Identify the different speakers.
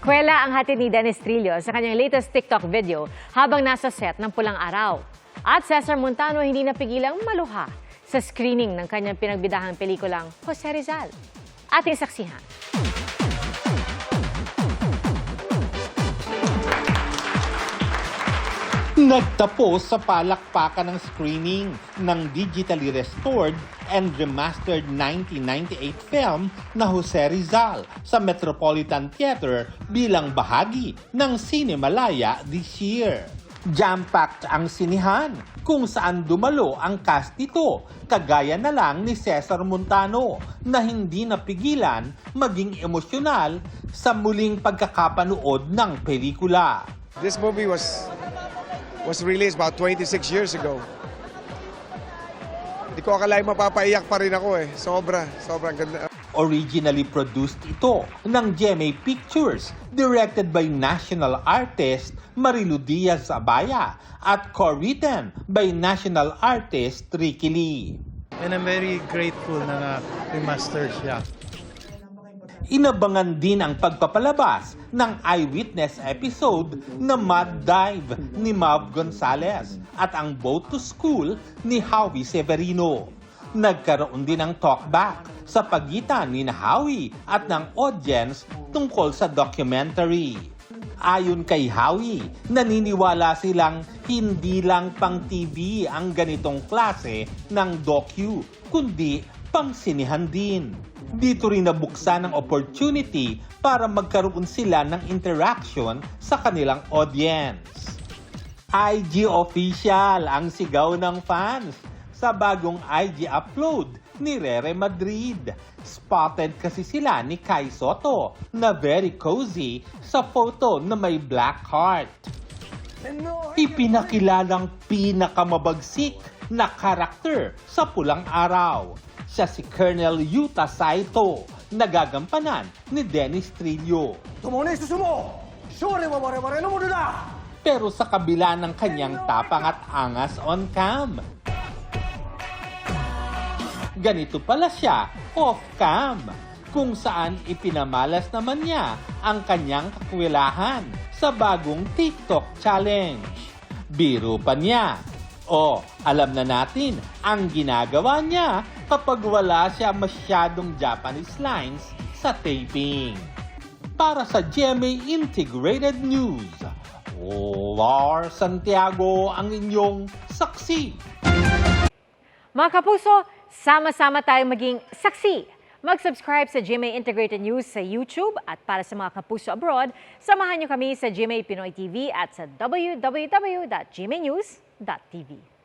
Speaker 1: Kwela ang hatid ni Dennis Trillo sa kanyang latest TikTok video habang nasa set ng Pulang Araw. At Cesar Montano hindi napigilang maluha sa screening ng kanyang pinagbidahang pelikulang Jose Rizal. Ating saksihan.
Speaker 2: Nagtapos sa palakpakan ng screening ng digitally restored and remastered 1998 film na Jose Rizal sa Metropolitan Theater bilang bahagi ng Cinemalaya this year. Jam-packed ang sinihan kung saan dumalo ang cast nito, kagaya na lang ni Cesar Montano na hindi napigilan maging emosyonal sa muling pagkakapanood ng pelikula.
Speaker 3: This movie was released about 26 years ago. Hindi ko akalain mapapaiyak pa rin ako eh. Sobrang ganda.
Speaker 2: Originally produced ito ng GMA Pictures, directed by national artist Marilu Diaz-Abaya at co-written by national artist Ricky Lee.
Speaker 4: And I'm very grateful na remaster siya.
Speaker 2: Inabangan din ang pagpapalabas ng eyewitness episode na Mud Dive ni Mav Gonzalez at ang Boat to School ni Howie Severino. Nagkaroon din ng talkback sa pagitan ni Howie at ng audience tungkol sa documentary. Ayon kay Howie, naniniwala silang hindi lang pang TV ang ganitong klase ng docu, kundi pang sinihan din. Dito rin nabuksan ang opportunity para magkaroon sila ng interaction sa kanilang audience. IG official ang sigaw ng fans sa bagong IG upload ni Rere Madrid. Spotted kasi sila ni Kai Soto na very cozy sa photo na may black heart. Ipinakilalang pinakamabagsik na karakter sa Pulang Araw. Siya si Colonel Yuta Saito, nagagampanan ni Dennis Trillo. Pero sa kabila ng kanyang tapang at angas on cam, ganito pala siya off-cam, kung saan ipinamalas naman niya ang kanyang kakwilahan sa bagong TikTok challenge. Biro pa niya. Alam na natin ang ginagawa niya kapag wala siya masyadong Japanese lines sa taping. Para sa GMA Integrated News, Lar Santiago ang inyong saksi.
Speaker 1: Mga kapuso, sama-sama tayong maging saksi. Mag-subscribe sa GMA Integrated News sa YouTube at para sa mga kapuso abroad, samahan niyo kami sa GMA Pinoy TV at sa www.gmanews.tv.